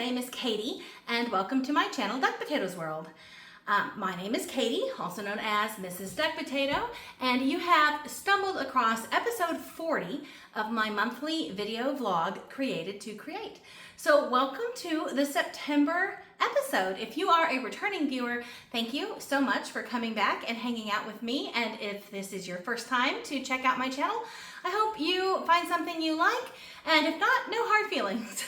name is Katie, and welcome to my channel, Duckpotatoe's World. My name is Katie, also known as Mrs. Duckpotato, and you have stumbled across episode 40 of my monthly video vlog, Created to Create. So welcome to the September episode. If you are a returning viewer, thank you so much for coming back and hanging out with me. And if this is your first time to check out my channel, I hope you find something you like. And if not, no hard feelings.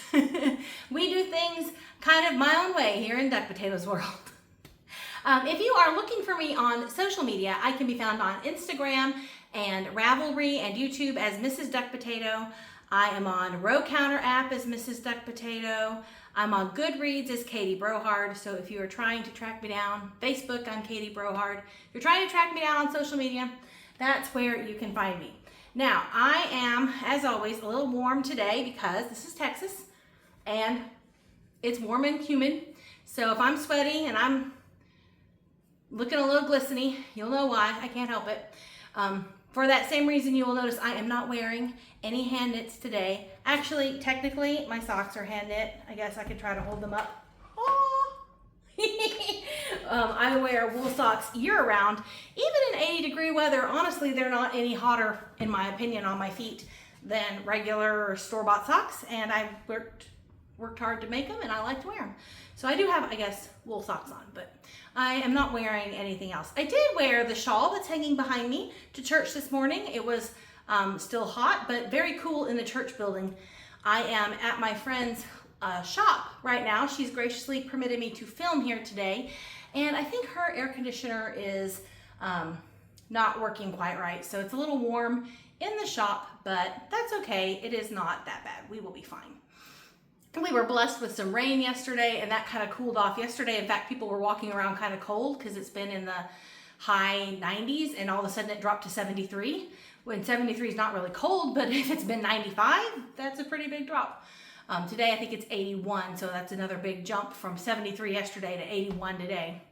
We do things kind of my own way here in Duckpotatoe's World. If you are looking for me on social media, I can be found on Instagram and Ravelry and YouTube as Mrs. Duckpotato. I am on Row Counter app as Mrs. Duckpotato. I'm on Goodreads as Katie Brohard. So if you are trying to track me down, Facebook, I'm Katie Brohard. If you're trying to track me down on social media, that's where you can find me. Now, I am, as always, a little warm today because this is Texas and it's warm and humid. So if I'm sweaty and I'm looking a little glistening, you'll know why. I can't help it. For that same reason, you will notice I am not wearing any hand knits today. Actually, technically, my socks are hand knit. I guess I could try to hold them up. I wear wool socks year-round. Even in 80-degree weather, honestly, they're not any hotter, in my opinion, on my feet than regular or store-bought socks. And I worked hard to make them, and I like to wear them. So I do have, I guess, wool socks on, but I am not wearing anything else. I did wear the shawl that's hanging behind me to church this morning. It was still hot, but very cool in the church building. I am at my friend's shop right now. She's graciously permitted me to film here today, and I think her air conditioner is not working quite right, so it's a little warm in the shop, but that's okay. It is not that bad. We will be fine. We were blessed with some rain yesterday, and that kind of cooled off yesterday. In fact, people were walking around kind of cold because it's been in the high 90s, and all of a sudden it dropped to 73. When 73 is not really cold, but if it's been 95, that's a pretty big drop. Today I think it's 81, so that's another big jump from 73 yesterday to 81 today.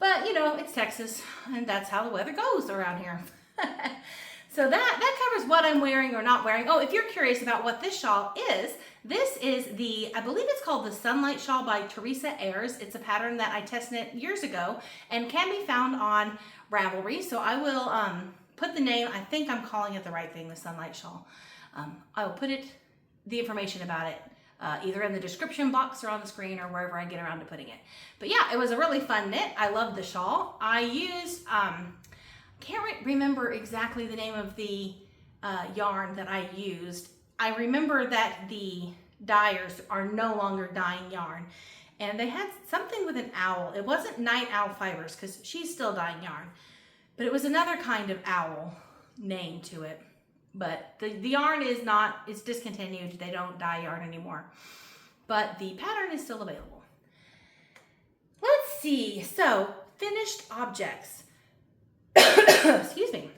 But you know, it's Texas, and that's how the weather goes around here. So that covers what I'm wearing or not wearing. Oh, if you're curious about what this shawl is, this is I believe it's called the Sunlight Shawl by Tracie. It's a pattern that I test knit years ago and can be found on Ravelry. So I will put the name, I think I'm calling it the right thing, the Sunlight Shawl. I will put the information about it either in the description box or on the screen or wherever I get around to putting it. But yeah, it was a really fun knit. I love the shawl. I used, can't remember exactly the name of the yarn that I used. I remember that the dyers are no longer dyeing yarn, and they had something with an owl. It wasn't Night Owl Fibers because she's still dyeing yarn, but it was another kind of owl name to it. But the yarn is discontinued. They don't dye yarn anymore, but the pattern is still available. Let's see. So finished objects. Excuse me.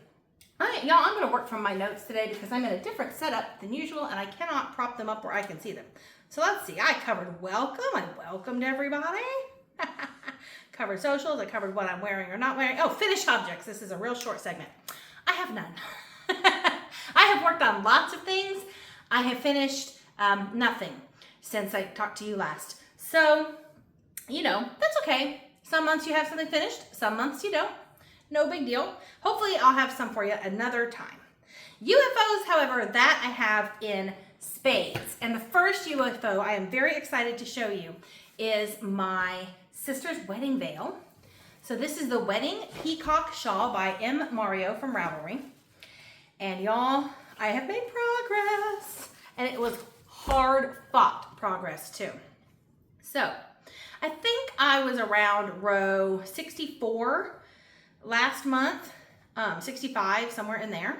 All right, y'all, I'm going to work from my notes today because I'm in a different setup than usual, and I cannot prop them up where I can see them. So let's see. I covered welcome. I welcomed everybody. Covered socials. I covered what I'm wearing or not wearing. Oh, finished objects. This is a real short segment. I have none. I have worked on lots of things. I have finished nothing since I talked to you last. So, you know, that's okay. Some months you have something finished. Some months you don't. No big deal. Hopefully I'll have some for you another time. UFOs, however, that I have in spades. And the first UFO I am very excited to show you is my sister's wedding veil. So this is the Wedding Peacock Shawl by M. Mario from Ravelry. And y'all, I have made progress. And it was hard fought progress too. So I think I was around row 64 last month, 65, somewhere in there.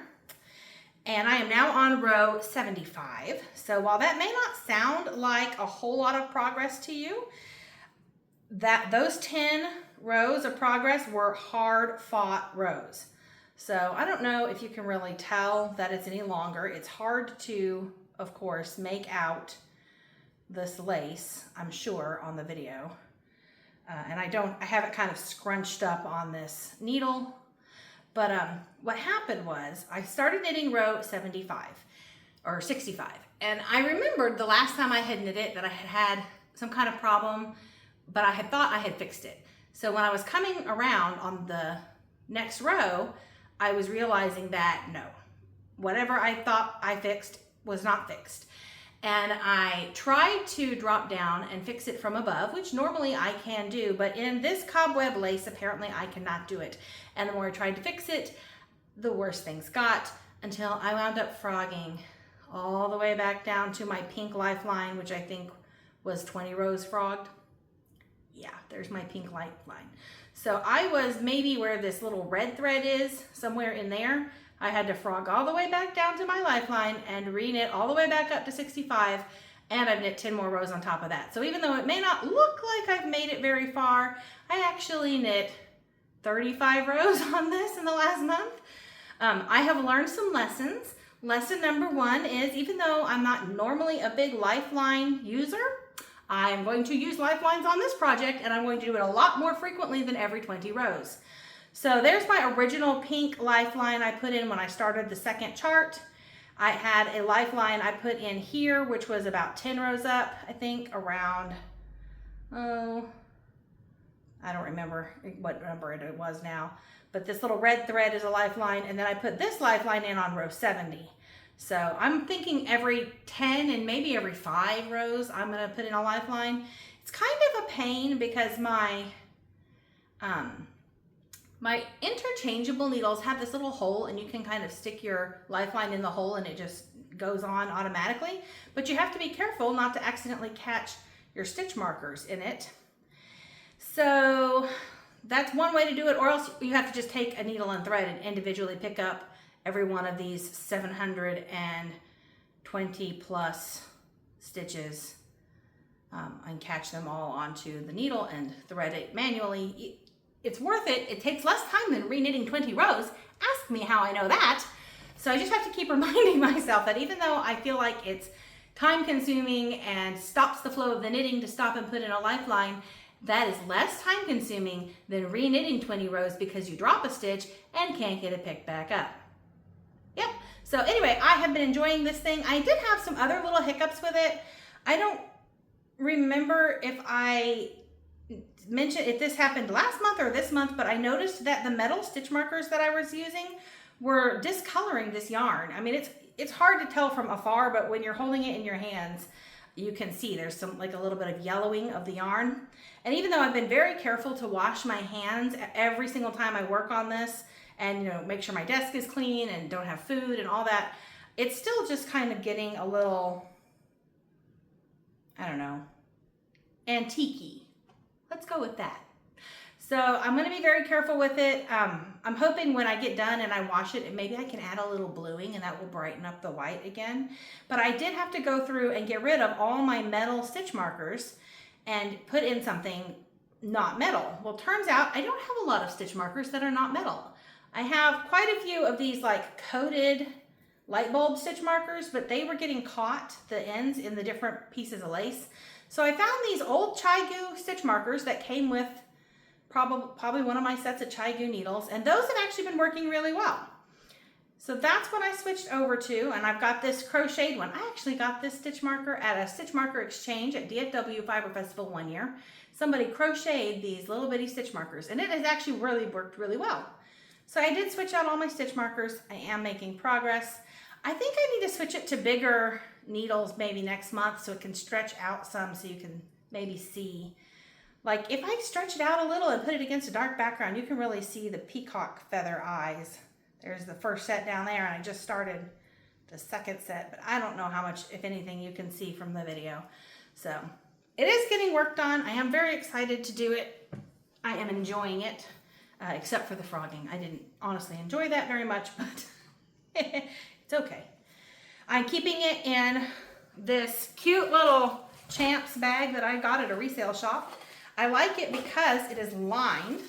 And I am now on row 75. So while that may not sound like a whole lot of progress to you, those 10 rows of progress were hard fought rows. So I don't know if you can really tell that it's any longer. It's hard to, of course, make out this lace, I'm sure, on the video. And I have it kind of scrunched up on this needle. But what happened was I started knitting row 75 or 65. And I remembered the last time I had knit it that I had some kind of problem, but I had thought I had fixed it. So when I was coming around on the next row, I was realizing that no, whatever I thought I fixed was not fixed. And I tried to drop down and fix it from above, which normally I can do, but in this cobweb lace, apparently I cannot do it. And the more I tried to fix it, the worse things got, until I wound up frogging all the way back down to my pink lifeline, which I think was 20 rows frogged. Yeah, there's my pink lifeline. So I was maybe where this little red thread is, somewhere in there. I had to frog all the way back down to my lifeline and re-knit all the way back up to 65, and I've knit 10 more rows on top of that. So even though it may not look like I've made it very far, I actually knit 35 rows on this in the last month. I have learned some lessons. Lesson number 1 is, even though I'm not normally a big lifeline user, I am going to use lifelines on this project, and I'm going to do it a lot more frequently than every 20 rows. So there's my original pink lifeline I put in when I started the second chart. I had a lifeline I put in here, which was about 10 rows up, I think around, I don't remember what number it was now, but this little red thread is a lifeline, and then I put this lifeline in on row 70. So I'm thinking every 10 and maybe every 5 rows I'm gonna put in a lifeline. It's kind of a pain because my interchangeable needles have this little hole, and you can kind of stick your lifeline in the hole and it just goes on automatically, but you have to be careful not to accidentally catch your stitch markers in it. So that's one way to do it, or else you have to just take a needle and thread and individually pick up every one of these 720 plus stitches and catch them all onto the needle and thread it manually. It's worth it. It takes less time than re-knitting 20 rows. Ask me how I know that. So I just have to keep reminding myself that even though I feel like it's time consuming and stops the flow of the knitting to stop and put in a lifeline, that is less time consuming than re-knitting 20 rows because you drop a stitch and can't get it picked back up. Yep. So anyway, I have been enjoying this thing. I did have some other little hiccups with it. I don't remember if I mentioned if this happened last month or this month, but I noticed that the metal stitch markers that I was using were discoloring this yarn. I mean, it's hard to tell from afar, but when you're holding it in your hands, you can see there's some, like a little bit of yellowing of the yarn. And even though I've been very careful to wash my hands every single time I work on this, and make sure my desk is clean and don't have food and all that, it's still just kind of getting a little, I don't know, antique-y. Let's go with that. So I'm going to be very careful with it. I'm hoping when I get done and I wash it, maybe I can add a little bluing and that will brighten up the white again. But I did have to go through and get rid of all my metal stitch markers and put in something not metal. Well, turns out I don't have a lot of stitch markers that are not metal. I have quite a few of these like coated light bulb stitch markers, but they were getting caught, the ends, in the different pieces of lace. So I found these old Chai-Goo stitch markers that came with probably one of my sets of Chai-Goo needles, and those have actually been working really well. So that's what I switched over to, and I've got this crocheted one. I actually got this stitch marker at a stitch marker exchange at DFW Fiber Festival one year. Somebody crocheted these little bitty stitch markers, and it has actually really worked really well. So I did switch out all my stitch markers. I am making progress. I think I need to switch it to bigger needles maybe next month so it can stretch out some, so you can maybe see. Like if I stretch it out a little and put it against a dark background, you can really see the peacock feather eyes. There's the first set down there, and I just started the second set, but I don't know how much, if anything, you can see from the video. So it is getting worked on. I am very excited to do it. I am enjoying it. Except for the frogging. I didn't honestly enjoy that very much, but it's okay. I'm keeping it in this cute little Champs bag that I got at a resale shop. I like it because it is lined,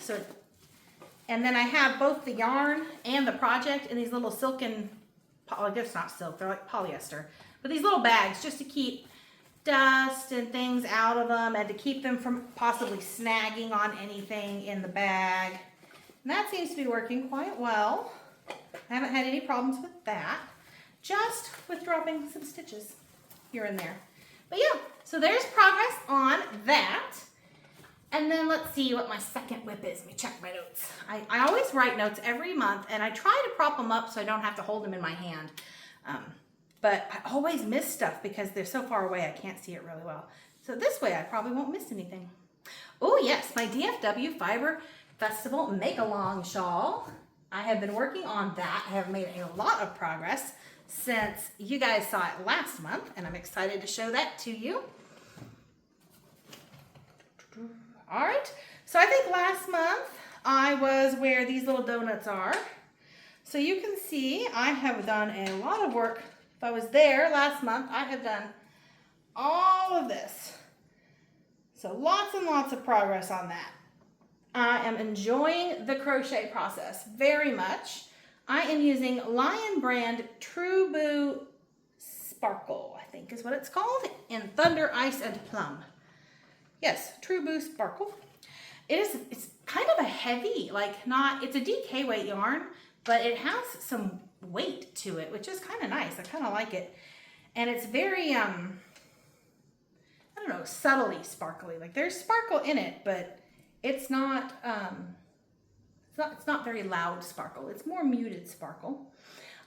and then I have both the yarn and the project in these little silken, I guess not silk, they're like polyester, but these little bags just to keep dust and things out of them and to keep them from possibly snagging on anything in the bag. And that seems to be working quite well. I haven't had any problems with that. Just with dropping some stitches here and there. But yeah, so there's progress on that. And then let's see what my second WIP is. Let me check my notes. I always write notes every month, and I try to prop them up so I don't have to hold them in my hand. But I always miss stuff because they're so far away I can't see it really well. So this way I probably won't miss anything. Oh yes, my DFW Fiber Festival Make-Along shawl. I have been working on that. I have made a lot of progress since you guys saw it last month, and I'm excited to show that to you. All right, so I think last month I was where these little donuts are. So you can see I have done a lot of work. If I was there last month, I have done all of this. So lots and lots of progress on that. I am enjoying the crochet process very much. I am using Lion brand True Boo Sparkle, I think is what it's called, in Thunder, Ice, and Plum. Yes, True Boo Sparkle. It's kind of a heavy, it's a DK weight yarn, but it has some weight to it, which is kind of nice. I kind of like it. And it's very, I don't know, subtly sparkly. Like there's sparkle in it, but it's not very loud sparkle. It's more muted sparkle.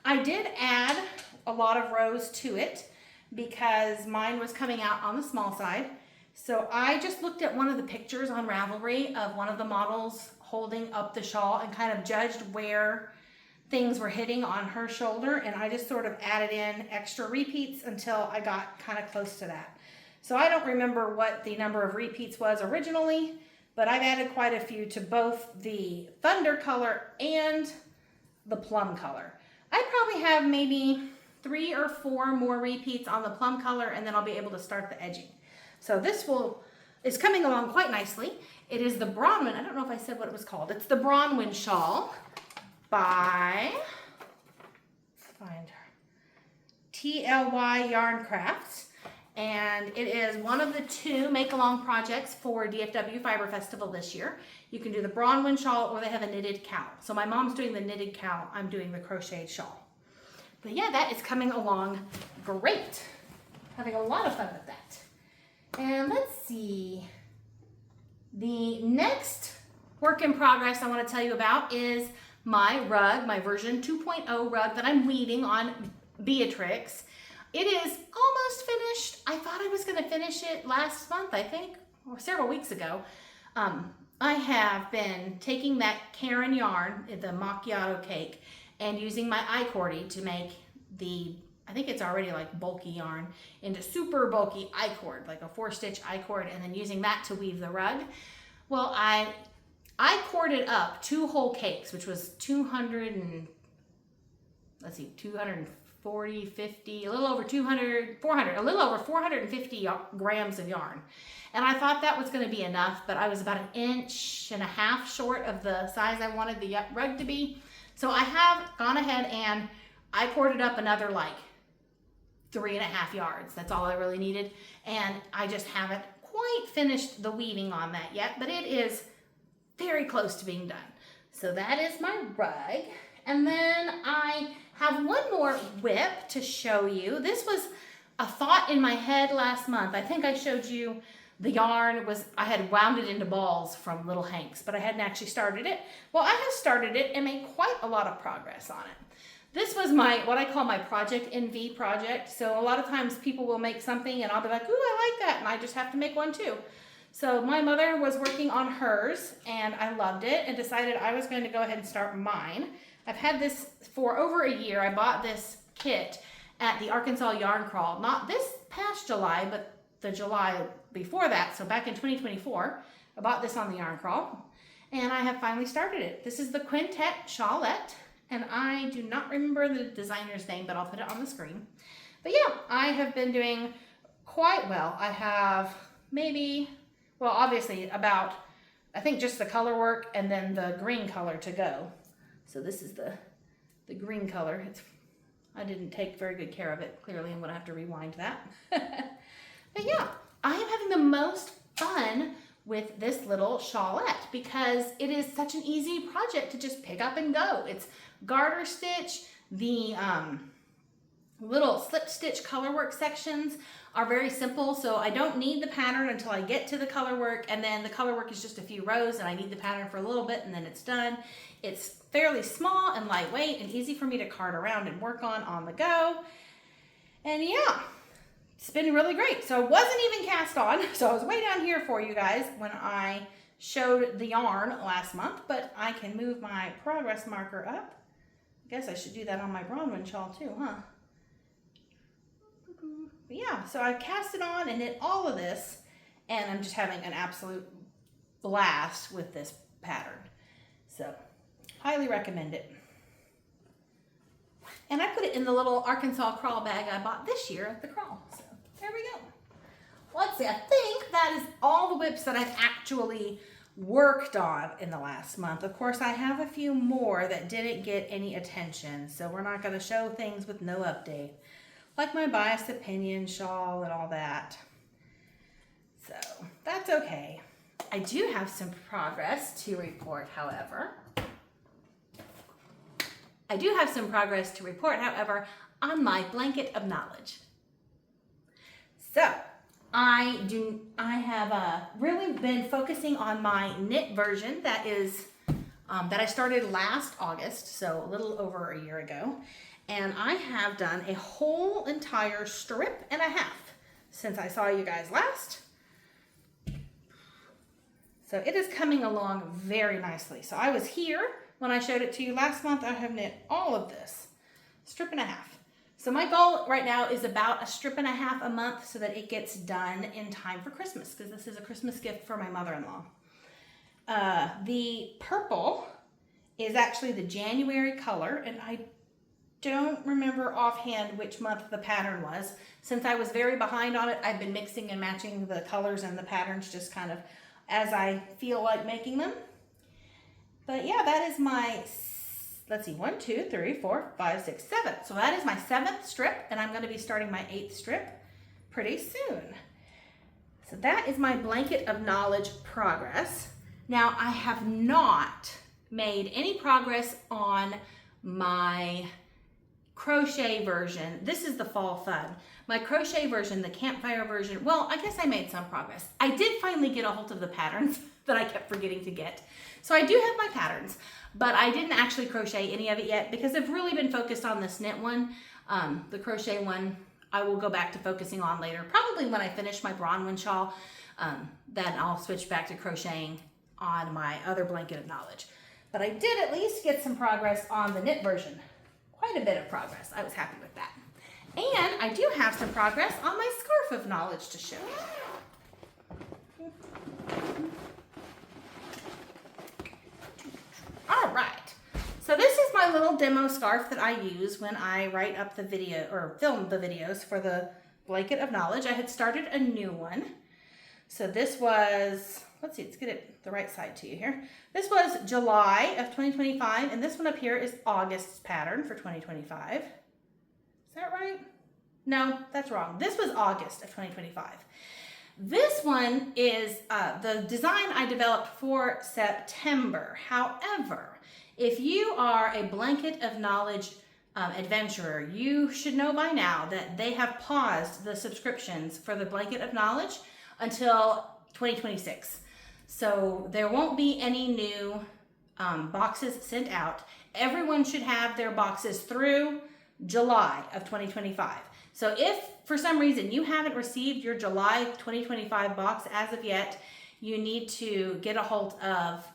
I did add a lot of rows to it because mine was coming out on the small side. So I just looked at one of the pictures on Ravelry of one of the models holding up the shawl and kind of judged where things were hitting on her shoulder, and I just sort of added in extra repeats until I got kind of close to that. So I don't remember what the number of repeats was originally, but I've added quite a few to both the Thunder color and the Plum color. I probably have maybe 3 or 4 more repeats on the Plum color, and then I'll be able to start the edging. So this is coming along quite nicely. It is the Bronwyn, I don't know if I said what it was called. It's the Bronwyn shawl by, let's find her, TLY Yarn Crafts. And it is one of the 2 make-along projects for DFW Fiber Festival this year. You can do the Bronwyn shawl, or they have a knitted cowl. So my mom's doing the knitted cowl, I'm doing the crocheted shawl. But yeah, that is coming along great. Having a lot of fun with that. And let's see, the next work in progress I want to tell you about is my rug, my version 2.0 rug that I'm weaving on Beatrix. It is almost finished. I thought I was going to finish it last month, I think, or several weeks ago. I have been taking that Karen yarn, the macchiato cake, and using my I-cordy to make the, I think it's already like bulky yarn, into super bulky I-cord, like a 4-stitch I-cord, and then using that to weave the rug. Well, I corded up 2 whole cakes, which was 240, 50, a little over 200, 400, a little over 450 grams of yarn. And I thought that was going to be enough, but I was about 1.5 inches short of the size I wanted the rug to be. So I have gone ahead and I corded up another like 3.5 yards. That's all I really needed. And I just haven't quite finished the weaving on that yet, but it is very close to being done. So that is my rug. And then I have one more WIP to show you. This was a thought in my head last month. I think I showed you the yarn I had wound it into balls from Little Hanks, but I hadn't actually started it. Well, I have started it and made quite a lot of progress on it. This was what I call my Project NV project. So a lot of times people will make something and I'll be like, ooh, I like that. And I just have to make one too. So my mother was working on hers and I loved it and decided I was going to go ahead and start mine. I've had this for over a year. I bought this kit at the Arkansas Yarn Crawl, not this past July, but the July before that. So back in 2024, I bought this on the Yarn Crawl and I have finally started it. This is the Quintet Shawlette. And I do not remember the designer's name, but I'll put it on the screen. But yeah, I have been doing quite well. I have maybe, well, obviously about, I think just the color work and then the green color to go. So this is the green color. I didn't take very good care of it. Clearly, I'm going to have to rewind that. But yeah, I am having the most fun with this little shawlette because it is such an easy project to just pick up and go. It's garter stitch. The little slip stitch color work sections are very simple, so I don't need the pattern until I get to the color work, and then the color work is just a few rows and I need the pattern for a little bit and then it's done. It's fairly small and lightweight and easy for me to cart around and work on the go. And yeah, it's been really great. So it wasn't even cast on, so I was way down here for you guys when I showed the yarn last month, but I can move my progress marker up. I guess I should do that on my Bronwyn shawl too, huh? But yeah, so I cast it on and did all of this, and I'm just having an absolute blast with this pattern. So, highly recommend it. And I put it in the little Arkansas crawl bag I bought this year at the crawl. So, there we go. Let's see, I think that is all the whips that I've actually worked on in the last month. Of course, I have a few more that didn't get any attention, so we're not going to show things with no update, like my biased opinion shawl and all that. So that's okay. I do have some progress to report, however. On my blanket of knowledge. So I have really been focusing on my knit version that I started last August, so a little over a year ago. And I have done a whole entire strip and a half since I saw you guys last. So it is coming along very nicely. So I was here when I showed it to you last month. I have knit all of this, strip and a half. So my goal right now is about a strip and a half a month so that it gets done in time for Christmas, because this is a Christmas gift for my mother-in-law. The purple is actually the January color, and I don't remember offhand which month the pattern was. Since I was very behind on it, I've been mixing and matching the colors and the patterns just kind of as I feel like making them. But yeah, that is my, let's see, 1, 2, 3, 4, 5, 6, 7. So that is my 7th strip, and I'm going to be starting my 8th strip pretty soon. So that is my blanket of knowledge progress. Now, I have not made any progress on my crochet version. This is the fall fun. My crochet version, the campfire version, well, I guess I made some progress. I did finally get a hold of the patterns that I kept forgetting to get. So I do have my patterns, but I didn't actually crochet any of it yet because I've really been focused on this knit one. The crochet one I will go back to focusing on later, probably when I finish my Bronwyn shawl. Then I'll switch back to crocheting on my other blanket of knowledge. But I did at least get some progress on the knit version. Quite a bit of progress. I was happy with that. And I do have some progress on my scarf of knowledge to show you. All right. So this is my little demo scarf that I use when I write up the video or film the videos for the blanket of knowledge. I had started a new one. So this was, let's see, let's get it the right side to you here. This was July of 2025, and this one up here is August's pattern for 2025. Is that right? No, that's wrong. This was August of 2025. This one is the design I developed for September. However, if you are a blanket of knowledge adventurer, you should know by now that they have paused the subscriptions for the blanket of knowledge until 2026. So there won't be any new boxes sent out. Everyone should have their boxes through July of 2025. So if for some reason you haven't received your July 2025 box as of yet, you need to get a hold of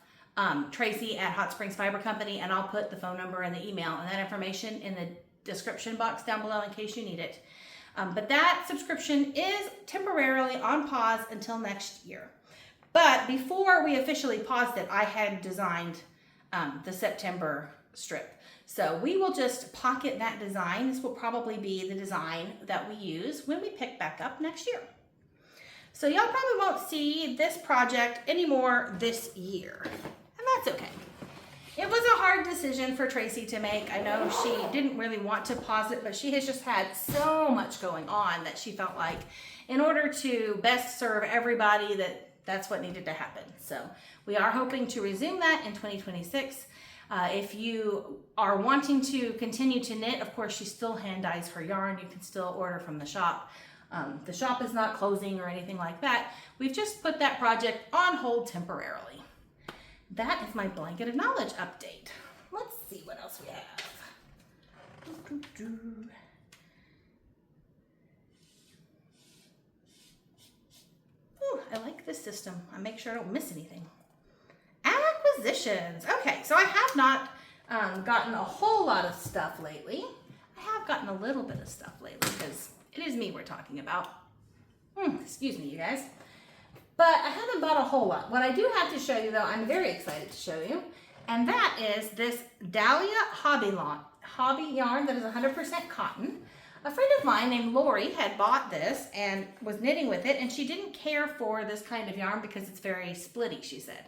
Tracie at Hot Springs Fiber Company, and I'll put the phone number and the email and that information in the description box down below in case you need it. But that subscription is temporarily on pause until next year. But before we officially paused it, I had designed the September strip. So we will just pocket that design. This will probably be the design that we use when we pick back up next year. So y'all probably won't see this project anymore this year, and that's okay. It was a hard decision for Tracie to make. I know she didn't really want to pause it, but she has just had so much going on that she felt like in order to best serve everybody that's what needed to happen. So we are hoping to resume that in 2026. If you are wanting to continue to knit, of course, she still hand dyes her yarn. You can still order from the shop. The shop is not closing or anything like that. We've just put that project on hold temporarily. That is my blanket of knowledge update. Let's see what else we have. Ooh, I like this system. I make sure I don't miss anything. Acquisitions. Okay, so I have not gotten a whole lot of stuff lately. I have gotten a little bit of stuff lately because it is me we're talking about. Excuse me, you guys. But I haven't bought a whole lot. What I do have to show you, though, I'm very excited to show you, and that is this Dahlia hobby yarn that is 100% cotton. A friend of mine named Lori had bought this and was knitting with it, and she didn't care for this kind of yarn because it's very splitty, she said.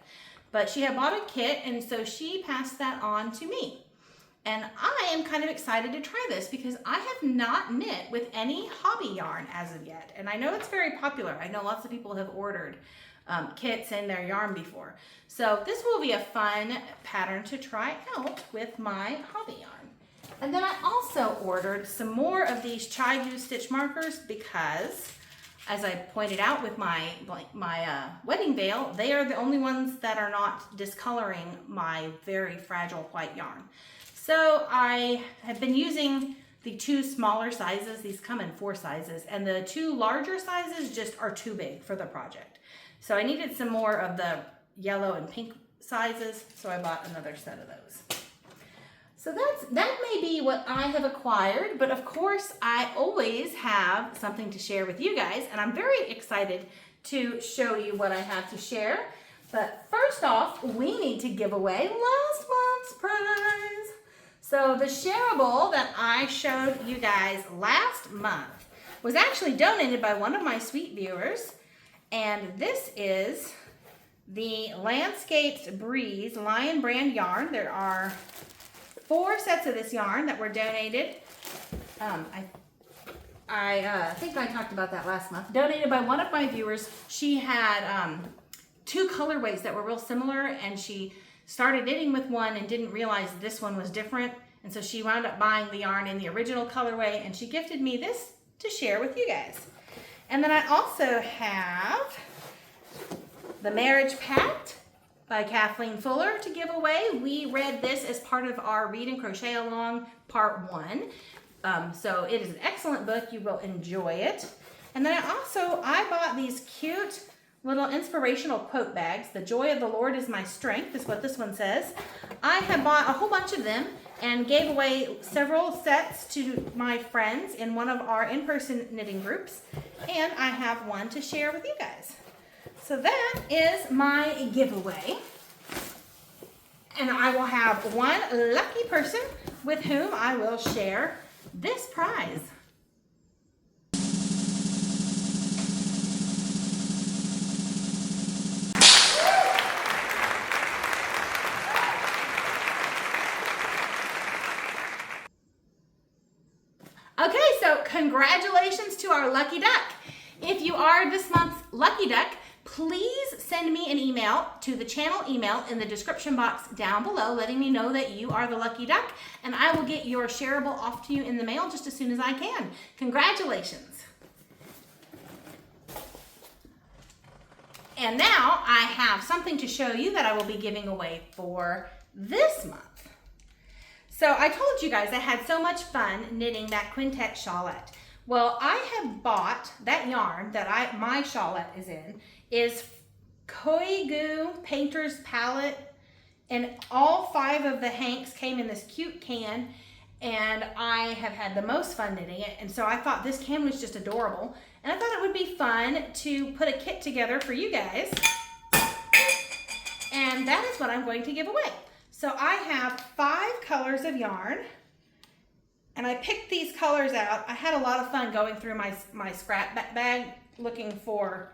But she had bought a kit, and so she passed that on to me. And I am kind of excited to try this because I have not knit with any hobby yarn as of yet. And I know it's very popular. I know lots of people have ordered kits in their yarn before. So this will be a fun pattern to try out with my hobby yarn. And then I also ordered some more of these Chi-Yu stitch markers because, as I pointed out with my wedding veil, they are the only ones that are not discoloring my very fragile white yarn. So I have been using the 2 smaller sizes. These come in 4 sizes, and the 2 larger sizes just are too big for the project. So I needed some more of the yellow and pink sizes, so I bought another set of those. So that may be what I have acquired, but of course I always have something to share with you guys, and I'm very excited to show you what I have to share. But first off, we need to give away last month's prize. So the shareable that I showed you guys last month was actually donated by one of my sweet viewers, and this is the Landscapes Breeze Lion brand yarn. There are 4 sets of this yarn that were donated. I think I talked about that last month. Donated by one of my viewers. She had 2 colorways that were real similar, and she started knitting with one and didn't realize this one was different. And so she wound up buying the yarn in the original colorway, and she gifted me this to share with you guys. And then I also have the Marriage Pact by Kathleen Fuller to give away. We read this as part of our Read and Crochet Along Part 1. So it is an excellent book. You will enjoy it. And then I bought these cute little inspirational quote bags. The joy of the Lord is my strength is what this one says. I have bought a whole bunch of them and gave away several sets to my friends in one of our in-person knitting groups. And I have one to share with you guys. So that is my giveaway. And I will have one lucky person with whom I will share this prize. Okay, so congratulations to our lucky duck. If you are this month's lucky duck, please send me an email to the channel email in the description box down below, letting me know that you are the lucky duck, and I will get your shareable off to you in the mail just as soon as I can. Congratulations. And now I have something to show you that I will be giving away for this month. So I told you guys I had so much fun knitting that quintet shawlette. Well, I have bought that yarn that my shawlette is Koigu Painter's Palette, and all 5 of the hanks came in this cute can, and I have had the most fun knitting it. And so I thought this can was just adorable, and I thought it would be fun to put a kit together for you guys, and that is what I'm going to give away. So I have 5 colors of yarn, and I picked these colors out. I had a lot of fun going through my scrap bag looking for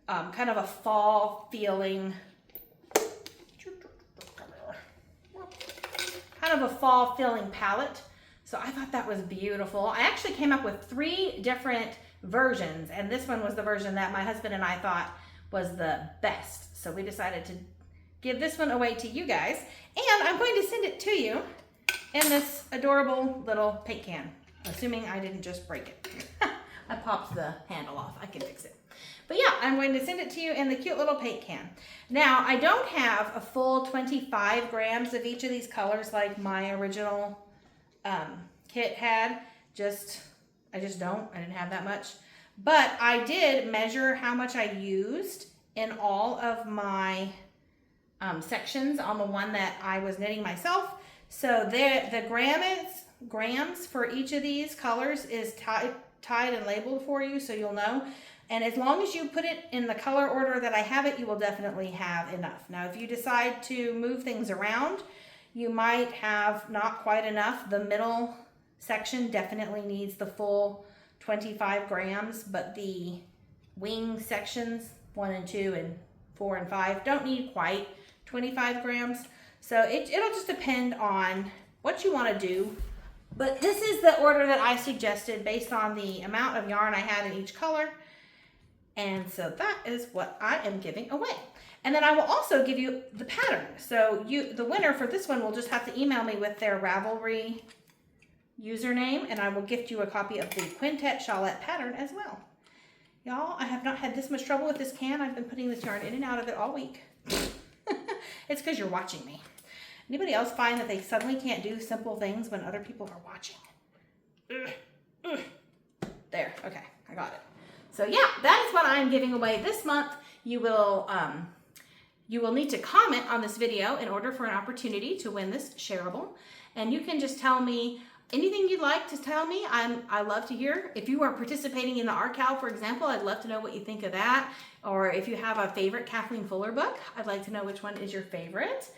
kind of a fall feeling, palette. So I thought that was beautiful. I actually came up with 3 different versions, and this one was the version that my husband and I thought was the best. So we decided to give this one away to you guys. And I'm going to send it to you in this adorable little paint can, assuming I didn't just break it. I popped the handle off. I can fix it. But yeah, I'm going to send it to you in the cute little paint can. Now, I don't have a full 25 grams of each of these colors like my original kit had. I just don't. I didn't have that much. But I did measure how much I used in all of my sections on the one that I was knitting myself. So the grams for each of these colors is tied and labeled for you, so you'll know. And as long as you put it in the color order that I have it, you will definitely have enough. Now, if you decide to move things around, you might have not quite enough. The middle section definitely needs the full 25 grams, but the wing sections 1 and 2 and 4 and 5 don't need quite 25 grams. So it'll just depend on what you want to do. But this is the order that I suggested based on the amount of yarn I had in each color. And so that is what I am giving away. And then I will also give you the pattern. So the winner for this one will just have to email me with their Ravelry username, and I will gift you a copy of the Quintet Shawlette pattern as well. Y'all, I have not had this much trouble with this can. I've been putting this yarn in and out of it all week. It's because you're watching me. Anybody else find that they suddenly can't do simple things when other people are watching? There, okay, I got it. So yeah, that is what I'm giving away this month. You will need to comment on this video in order for an opportunity to win this shareable. And you can just tell me anything you'd like to tell me. I love to hear. If you are participating in the ARCAL, for example, I'd love to know what you think of that. Or if you have a favorite Kathleen Fuller book, I'd like to know which one is your favorite.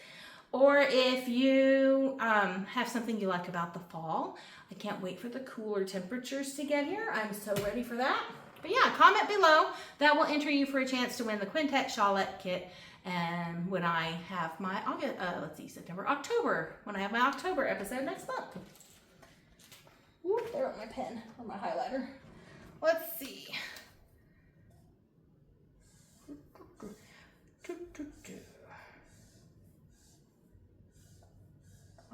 Or if you have something you like about the fall. I can't wait for the cooler temperatures to get here. I'm so ready for that. But yeah, comment below. That will enter you for a chance to win the Quintet Shawlette kit. And when I have my October, when I have my October episode next month. Ooh, there went my pen or my highlighter. Let's see.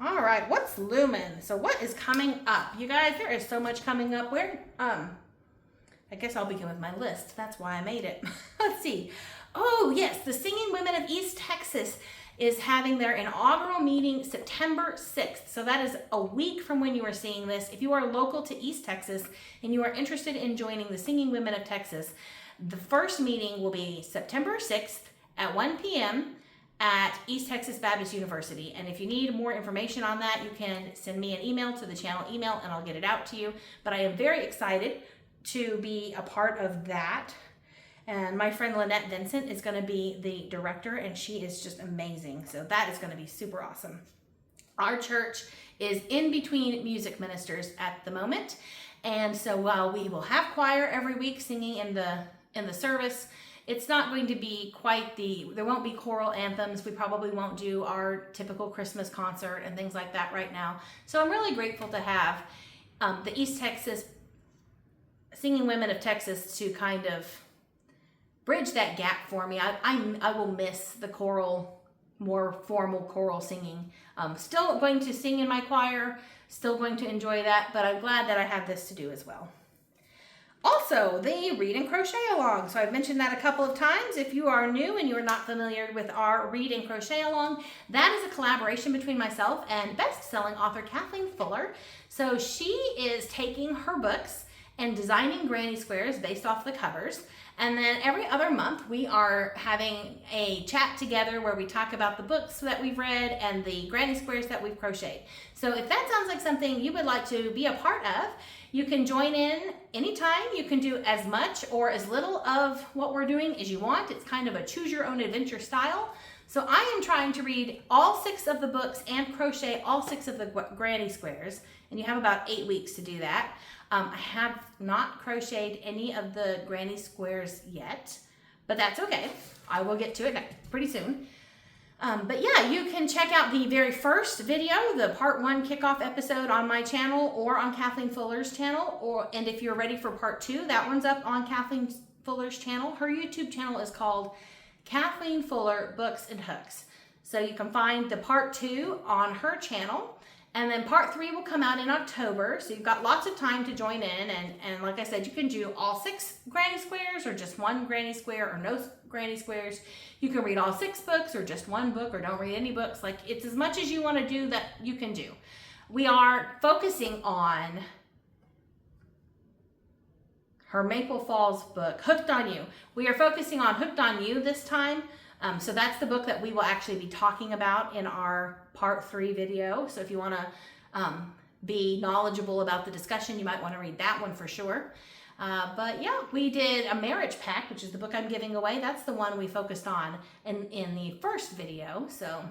All right, what's Loomin? So what is coming up? You guys, there is so much coming up. I guess I'll begin with my list. That's why I made it. Let's see. Oh, yes, the Singing Women of East Texas is having their inaugural meeting September 6th. So that is a week from when you are seeing this. If you are local to East Texas and you are interested in joining the Singing Women of Texas, the first meeting will be September 6th at 1 p.m. at East Texas Baptist University. And if you need more information on that, you can send me an email to the channel email and I'll get it out to you. But I am very excited to be a part of that. And my friend Lynette Vincent is going to be the director, and she is just amazing. So that is going to be super awesome. Our church is in between music ministers at the moment. And so while we will have choir every week singing in the service, it's not going to be quite there won't be choral anthems. We probably won't do our typical Christmas concert and things like that right now. So I'm really grateful to have the East Texas Singing Women of Texas to kind of bridge that gap for me. I will miss the choral, more formal choral singing. Still going to sing in my choir, still going to enjoy that, but I'm glad that I have this to do as well. Also, the Read and Crochet Along. So I've mentioned that a couple of times. If you are new and you are not familiar with our Read and Crochet Along, that is a collaboration between myself and best-selling author Kathleen Fuller. So she is taking her books and designing granny squares based off the covers. And then every other month we are having a chat together where we talk about the books that we've read and the granny squares that we've crocheted. So if that sounds like something you would like to be a part of, you can join in anytime. You can do as much or as little of what we're doing as you want. It's kind of a choose your own adventure style. So I am trying to read all 6 of the books and crochet all 6 of the granny squares, and you have about 8 weeks to do that. I have not crocheted any of the granny squares yet, but that's okay. I will get to it pretty soon. But yeah, you can check out the very first video, the part 1 kickoff episode on my channel or on Kathleen Fuller's channel. And if you're ready for part 2, that one's up on Kathleen Fuller's channel. Her YouTube channel is called Kathleen Fuller Books and Hooks. So you can find the part 2 on her channel. And then part 3 will come out in October. So you've got lots of time to join in. And like I said, you can do all 6 granny squares or just 1 granny square or no granny squares. You can read all 6 books or just 1 book or don't read any books. Like, it's as much as you want to do that you can do. We are focusing on her Maple Falls book, Hooked on You. We are focusing on Hooked on You this time. So that's the book that we will actually be talking about in our part 3 video. So if you want to be knowledgeable about the discussion, you might want to read that one for sure. But yeah, we did a marriage pact, which is the book I'm giving away. That's the one we focused on in the first video. So,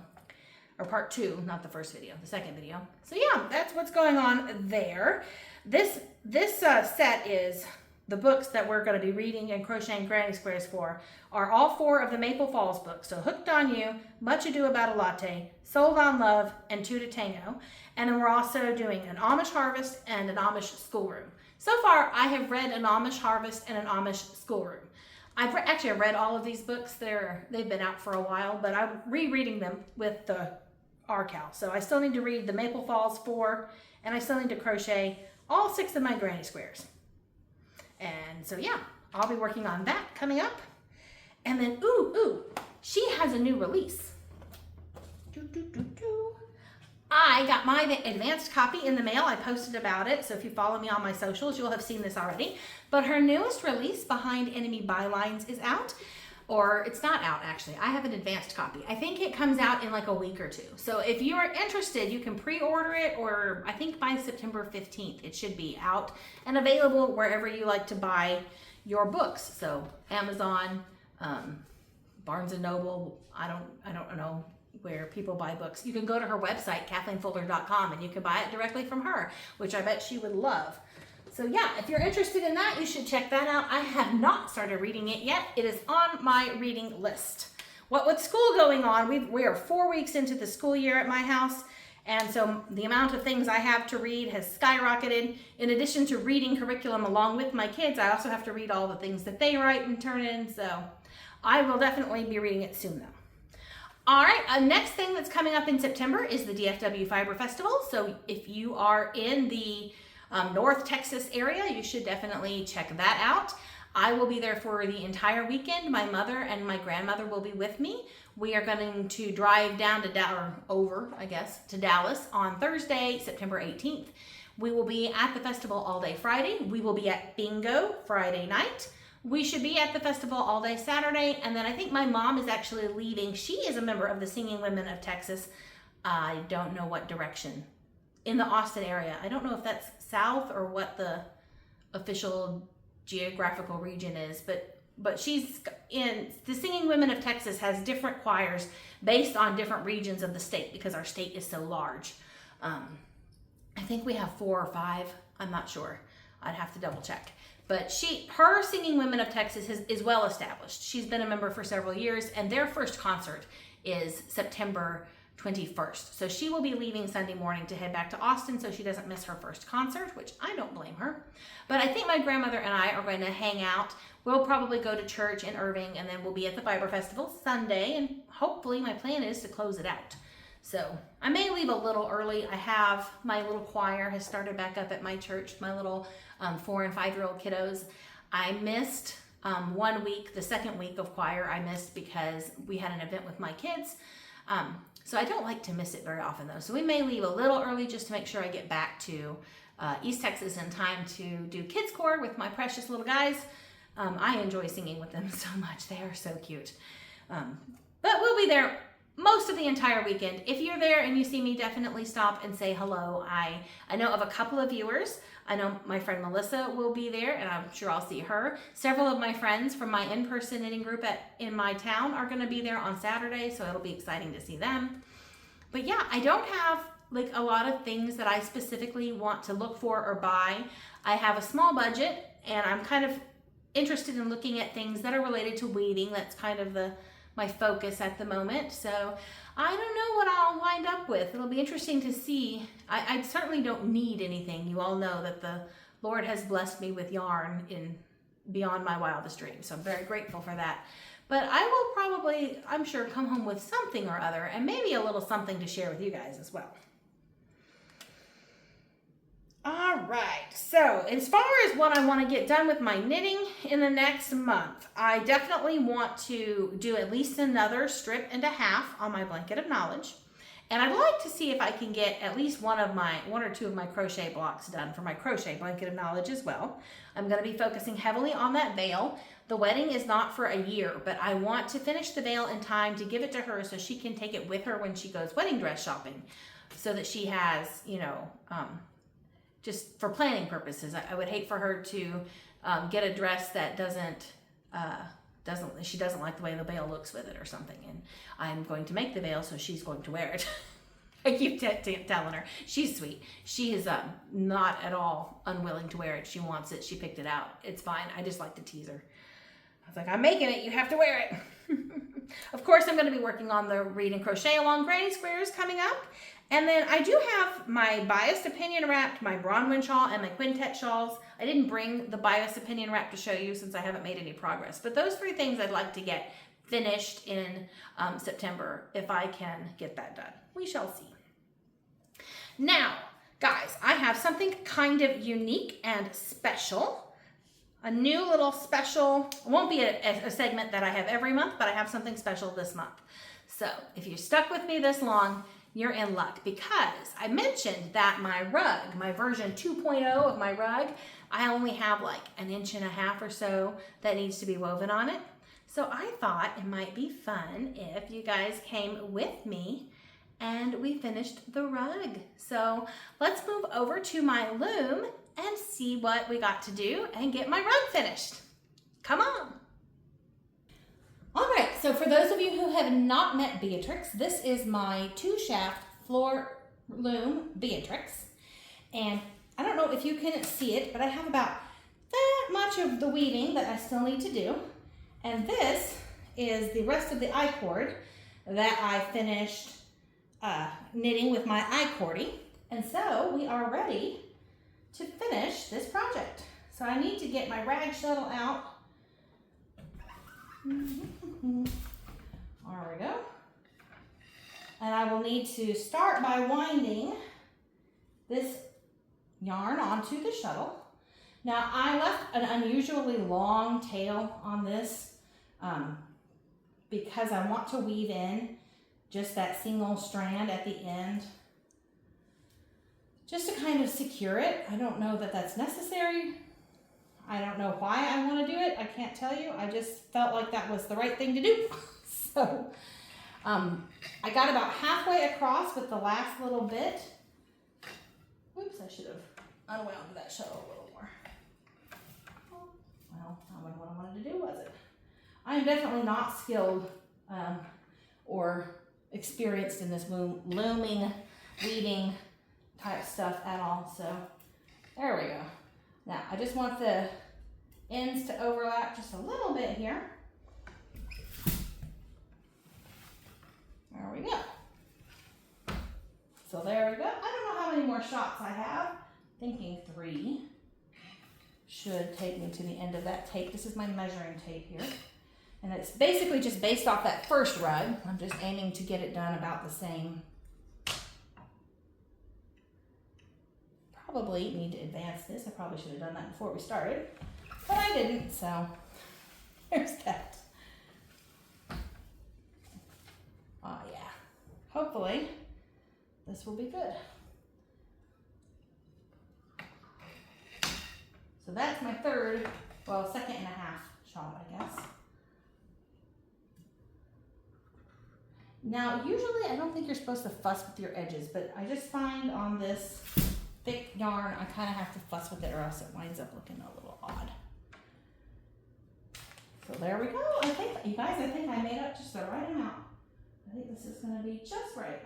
or part 2, not the first video, the second video. So yeah, that's what's going on there. This set is the books that we're going to be reading and crocheting granny squares for are all 4 of the Maple Falls books. So Hooked on You, Much Ado About a Latte, Sold on Love, and Two to Tango. And then we're also doing an Amish Harvest and an Amish Schoolroom. So far, I have read an Amish Harvest and an Amish Schoolroom. I've read all of these books. They've been out for a while, but I'm rereading them with the RCal. So I still need to read the Maple Falls 4, and I still need to crochet all 6 of my granny squares. And so yeah, I'll be working on that coming up. And then, she has a new release. I got my advanced copy in the mail. I posted about it, so if you follow me on my socials, you'll have seen this already. But her newest release, Behind Enemy Bylines, is out. Or it's not out, actually. I have an advanced copy. I think it comes out in like a week or 2. So if you are interested, you can pre-order it, or I think by September 15th, it should be out and available wherever you like to buy your books. So Amazon, Barnes & Noble, I don't know where people buy books. You can go to her website, KathleenFuller.com, and you can buy it directly from her, which I bet she would love. So yeah, if you're interested in that, you should check that out. I have not started reading it yet. It is on my reading list. With school going on, we are 4 weeks into the school year at my house, and so the amount of things I have to read has skyrocketed. In addition to reading curriculum along with my kids, I also have to read all the things that they write and turn in, so I will definitely be reading it soon though. All right, next thing that's coming up in September is the DFW Fiber Festival. So if you are in the North Texas area, you should definitely check that out. I will be there for the entire weekend. My mother and my grandmother will be with me. We are going to drive down to Dallas on Thursday, September 18th. We will be at the festival all day Friday. We will be at bingo Friday night. We should be at the festival all day Saturday, and then I think my mom is actually leaving. She is a member of the Singing Women of Texas. I don't know what direction. In the Austin area. I don't know if that's south or what the official geographical region is, but she's in the Singing Women of Texas has different choirs based on different regions of the state because our state is so large. I think we have 4 or 5. I'm not sure. I'd have to double check. But her Singing Women of Texas is well established. She's been a member for several years, and their first concert is September 21st. So she will be leaving Sunday morning to head back to Austin so she doesn't miss her first concert, which I don't blame her. But I think my grandmother and I are going to hang out. We'll probably go to church in Irving, and then we'll be at the Fiber Festival Sunday, and hopefully my plan is to close it out. So I may leave a little early. I have my little choir has started back up at my church, my little 4 and 5-year-old kiddos. I missed 1 week, the second week of choir I missed because we had an event with my kids. So I don't like to miss it very often though. So we may leave a little early just to make sure I get back to East Texas in time to do kids choir with my precious little guys. I enjoy singing with them so much. They are so cute. But we'll be there most of the entire weekend. If you're there and you see me, definitely stop and say hello. I know of a couple of viewers. I know my friend Melissa will be there, and I'm sure I'll see her. Several of my friends from my in-person knitting group in my town are going to be there on Saturday, so it'll be exciting to see them. But yeah, I don't have like a lot of things that I specifically want to look for or buy. I have a small budget, and I'm kind of interested in looking at things that are related to weaving. That's kind of my focus at the moment. So I don't know what I'll wind up with. It'll be interesting to see. I certainly don't need anything. You all know that the Lord has blessed me with yarn beyond my wildest dreams. So I'm very grateful for that. But I will probably, I'm sure, come home with something or other, and maybe a little something to share with you guys as well. All right, so as far as what I want to get done with my knitting in the next month, I definitely want to do at least another strip and a half on my blanket of knowledge. And I'd like to see if I can get at least one or two of my crochet blocks done for my crochet blanket of knowledge as well. I'm going to be focusing heavily on that veil. The wedding is not for a year, but I want to finish the veil in time to give it to her so she can take it with her when she goes wedding dress shopping, so that she has, you know, just for planning purposes. I would hate for her to get a dress that she doesn't like the way the veil looks with it or something, and I'm going to make the veil so she's going to wear it. I keep telling her, she's sweet. She is not at all unwilling to wear it. She wants it. She picked it out. It's fine. I just like to tease her. I was like, I'm making it. You have to wear it. Of course, I'm going to be working on the Read and Crochet Along Granny Squares coming up. And then I do have my Biased Opinion wrapped, my Bronwyn shawl, and my Quintet shawls. I didn't bring the Biased Opinion wrap to show you since I haven't made any progress. But those three things I'd like to get finished in September if I can get that done. We shall see. Now, guys, I have something kind of unique and special. A new little special. It won't be a segment that I have every month, but I have something special this month. So if you're stuck with me this long, you're in luck, because I mentioned that my rug, my version 2.0 of my rug, I only have like 1.5 inches or so that needs to be woven on it. So I thought it might be fun if you guys came with me and we finished the rug. So let's move over to my loom and see what we got to do and get my rug finished. Come on. All right, so for those of you who have not met Beatrix, this is my 2-shaft floor loom Beatrix. And I don't know if you can see it, but I have about that much of the weaving that I still need to do. And this is the rest of the I-cord that I finished knitting with my I-cordy. And so we are ready to finish this project. So I need to get my rag shuttle out. There we go. And I will need to start by winding this yarn onto the shuttle. Now I left an unusually long tail on this because I want to weave in just that single strand at the end, just to kind of secure it. I don't know that that's necessary. I don't know why I want to do it. I can't tell you. I just felt like that was the right thing to do. So I got about halfway across with the last little bit. Oops, I should have unwound that shuttle a little more. Well, that wasn't what I wanted to do, was it? I'm definitely not skilled or experienced in this looming, weaving type stuff at all. So there we go. Now, I just want the ends to overlap just a little bit here. There we go. So there we go. I don't know how many more shots I have. Thinking 3 should take me to the end of that tape. This is my measuring tape here. And it's basically just based off that first rug. I'm just aiming to get it done about the same. Probably need to advance this. I probably should have done that before we started, but I didn't, so there's that. Oh yeah, hopefully this will be good. So that's my third, well, 2.5 shot, I guess. Now, usually I don't think you're supposed to fuss with your edges, but I just find on this thick yarn, I kind of have to fuss with it or else it winds up looking a little odd. So there we go. I think, you guys, I think I made up just the right amount. I think this is going to be just right.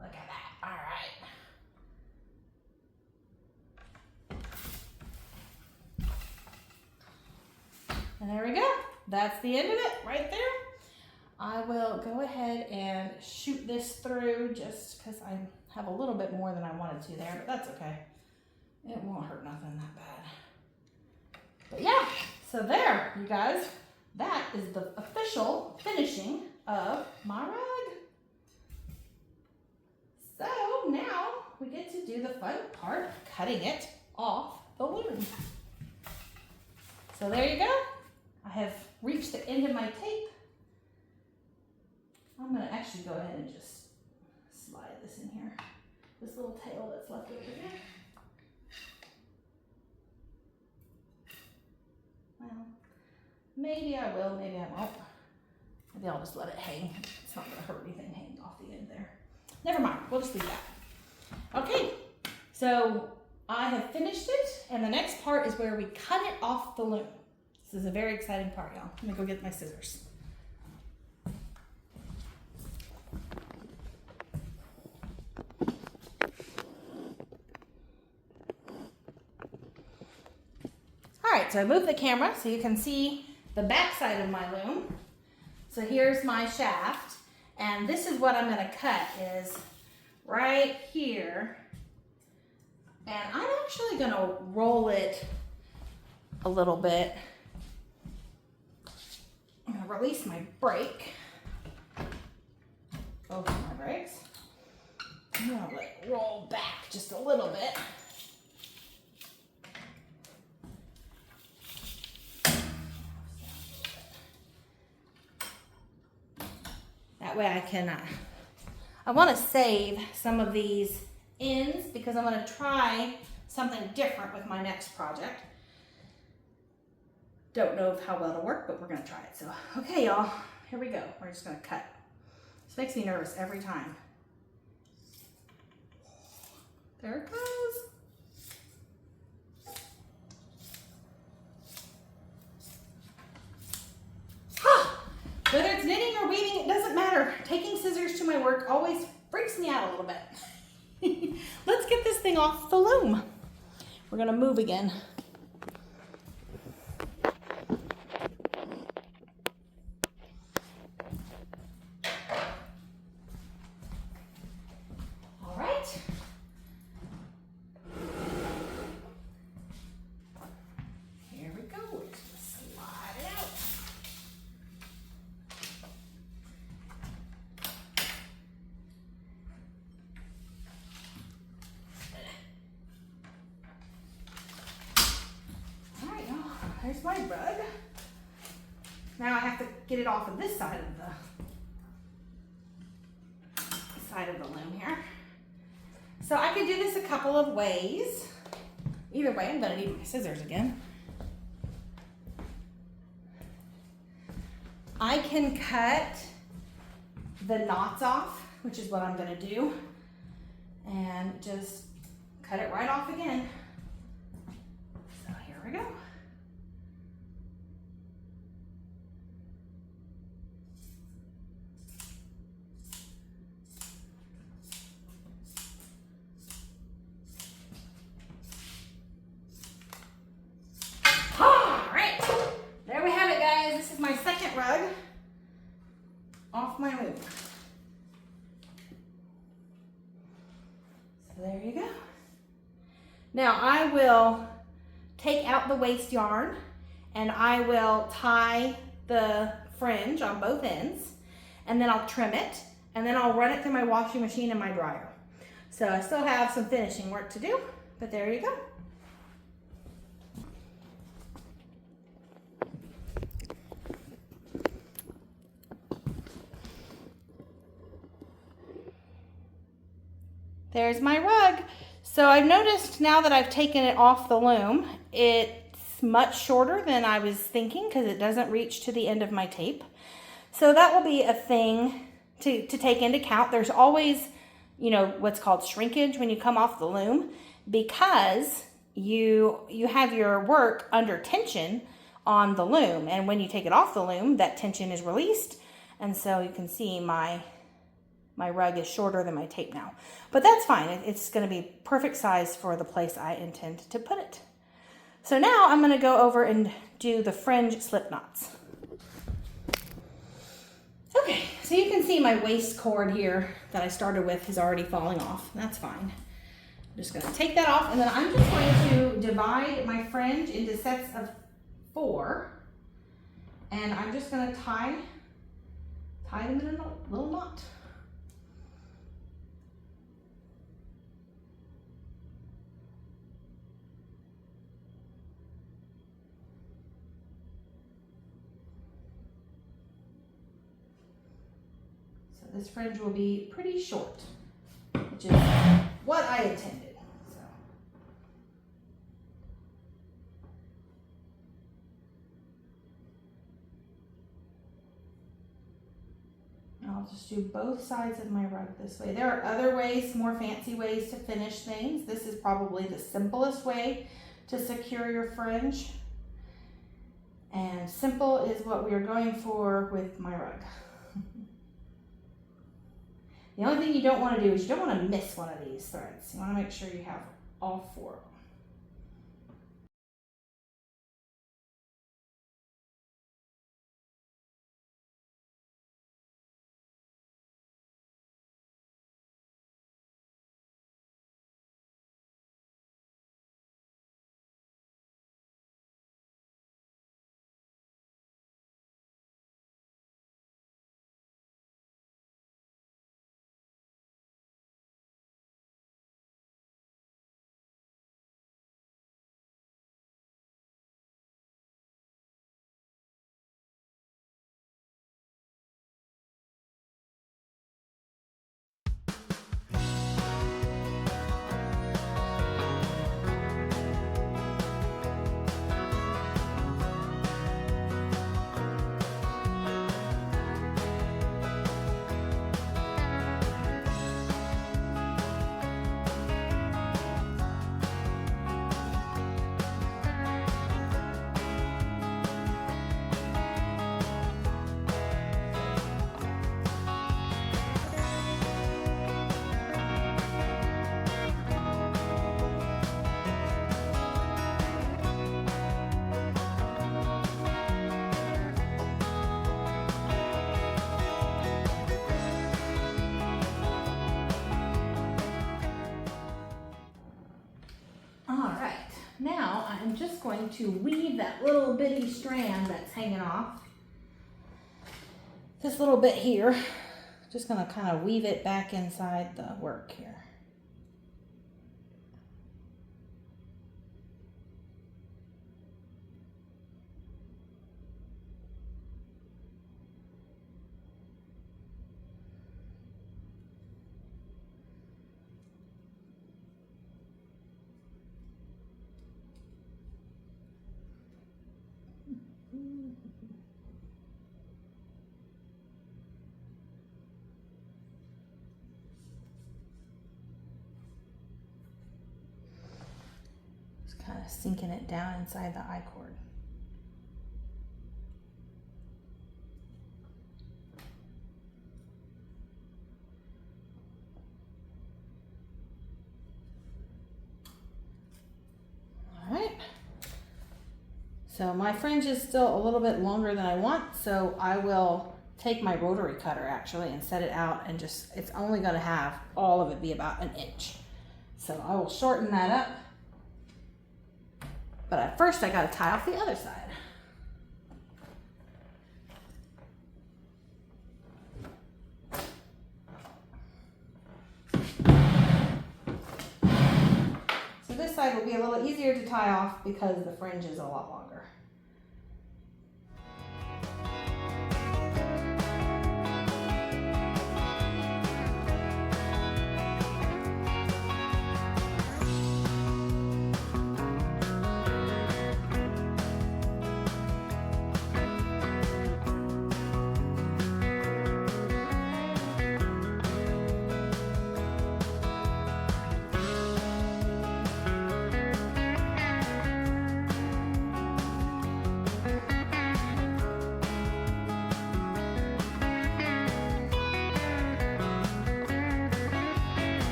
Look at that. All right. And there we go. That's the end of it right there. I will go ahead and shoot this through just because I have a little bit more than I wanted to there, but that's okay. It won't hurt nothing that bad. But yeah, so there, you guys. That is the official finishing of my rug. So now we get to do the fun part, cutting it off the loom. So there you go. I have reached the end of my tape. I'm gonna actually go ahead and just slide this in here. This little tail that's left over here. Well, maybe I will, maybe I won't. Maybe I'll just let it hang. It's not gonna hurt anything hanging off the end there. Never mind, we'll just leave that. Okay, so I have finished it, and the next part is where we cut it off the loom. This is a very exciting part, y'all. Let me go get my scissors. All right, so I moved the camera so you can see the back side of my loom. So here's my shaft, and this is what I'm gonna cut is right here. And I'm actually gonna roll it a little bit. I'm gonna release my brake. Both of my brakes. I'm gonna let it roll back just a little bit. That way I can, I wanna save some of these ends because I'm gonna try something different with my next project. Don't know how well it'll work, but we're gonna try it. So, okay, y'all, here we go. We're just gonna cut. This makes me nervous every time. There it goes. Whether it's knitting or weaving, it doesn't matter. Taking scissors to my work always freaks me out a little bit. Let's get this thing off the loom. We're gonna move again. All right. Here we go. We're just gonna slide it out. There's my rug. Now I have to get it off of this side of the loom here. So I could do this a couple of ways. Either way, I'm gonna need my scissors again. I can cut the knots off, which is what I'm gonna do, and just cut it right off again. So here we go. My second rug off my loom. So there you go. Now I will take out the waste yarn and I will tie the fringe on both ends, and then I'll trim it, and then I'll run it through my washing machine and my dryer. So I still have some finishing work to do, but there you go. There's my rug. So I've noticed now that I've taken it off the loom, it's much shorter than I was thinking because it doesn't reach to the end of my tape. So that will be a thing to take into account. There's always, you know, what's called shrinkage when you come off the loom, because you have your work under tension on the loom. And when you take it off the loom, that tension is released. And so you can see my rug is shorter than my tape now. But that's fine. It's going to be perfect size for the place I intend to put it. So now I'm going to go over and do the fringe slip knots. Okay, so you can see my waist cord here that I started with is already falling off. That's fine. I'm just gonna take that off, and then I'm just going to divide my fringe into sets of 4. And I'm just gonna tie them in a little knot. This fringe will be pretty short, which is what I intended. I'll just do both sides of my rug this way. There are other ways, more fancy ways to finish things. This is probably the simplest way to secure your fringe. And simple is what we are going for with my rug. The only thing you don't want to do is you don't want to miss one of these threads. You want to make sure you have all 4 of them. Now I'm just going to weave that little bitty strand that's hanging off. This little bit here, just gonna kind of weave it back inside the work here. Just kind of sinking it down inside the I-cord. So my fringe is still a little bit longer than I want, so I will take my rotary cutter actually and set it out, and just, it's only gonna have all of it be about 1 inch. So I will shorten that up. But at first I gotta tie off the other side. So this side will be a little easier to tie off because the fringe is a lot longer.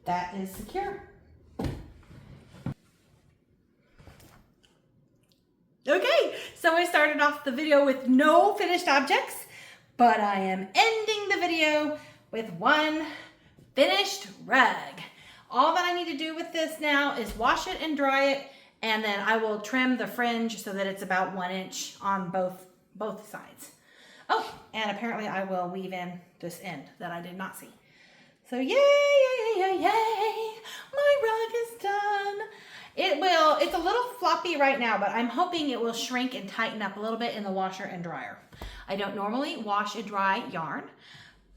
That is secure. Okay, so So I started off the video with no finished objects, but I am ending the video with one finished rug. All that I need to do with this now is wash it and dry it, and then I will trim the fringe so that it's about 1 inch on both sides. Oh, and apparently I will weave in this end that I did not see. So yay, yay, yay, yay, my rug is done. It's a little floppy right now, but I'm hoping it will shrink and tighten up a little bit in the washer and dryer. I don't normally wash and dry yarn,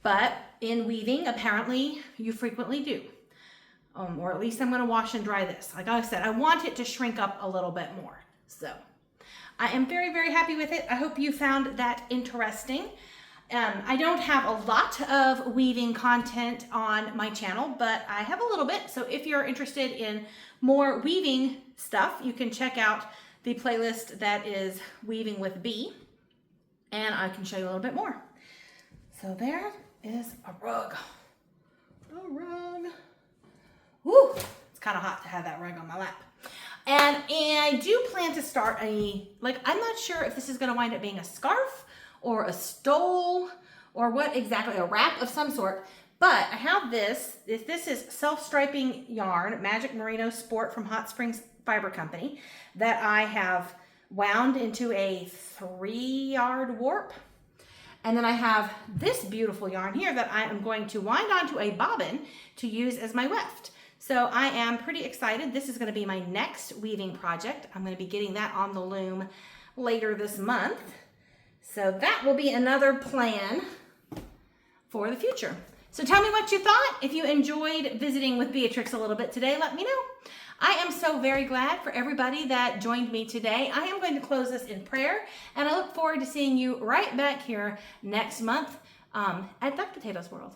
but in weaving, apparently you frequently do. Or at least I'm gonna wash and dry this. Like I said, I want it to shrink up a little bit more. So I am very, very happy with it. I hope you found that interesting. I don't have a lot of weaving content on my channel, but I have a little bit. So if you're interested in more weaving stuff, you can check out the playlist that is Weaving with B, and I can show you a little bit more. So there is a rug. A rug. Woo! It's kind of hot to have that rug on my lap. And I do plan to start I'm not sure if this is going to wind up being a scarf or a stole or what exactly, a wrap of some sort. But I have this. This is self-striping yarn, Magic Merino Sport from Hot Springs Fiber Company, that I have wound into a 3-yard warp. And then I have this beautiful yarn here that I am going to wind onto a bobbin to use as my weft. So I am pretty excited. This is going to be my next weaving project. I'm going to be getting that on the loom later this month. So that will be another plan for the future. So tell me what you thought. If you enjoyed visiting with Beatrix a little bit today, let me know. I am so very glad for everybody that joined me today. I am going to close this in prayer, and I look forward to seeing you right back here next month at Duckpotatoe's World.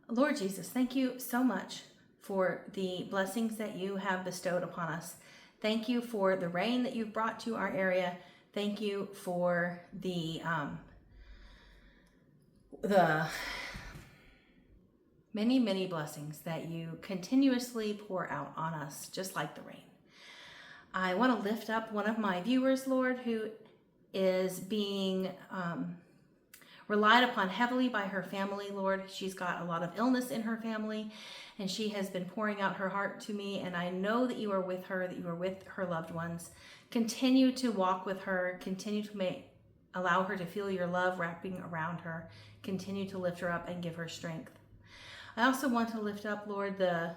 Lord Jesus, thank you so much for the blessings that you have bestowed upon us. Thank you for the rain that you've brought to our area. Thank you for the many, many blessings that you continuously pour out on us, just like the rain. I want to lift up one of my viewers, Lord, who is being relied upon heavily by her family, Lord. She's got a lot of illness in her family, and she has been pouring out her heart to me, and I know that you are with her, that you are with her loved ones. Continue to walk with her. Continue to allow her to feel your love wrapping around her. Continue to lift her up and give her strength. I also want to lift up, Lord, the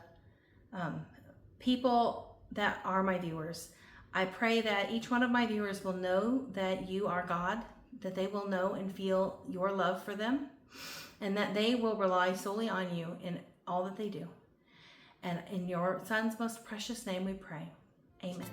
people that are my viewers. I pray that each one of my viewers will know that you are God, that they will know and feel your love for them, and that they will rely solely on you in all that they do. And in your Son's most precious name we pray. Amen.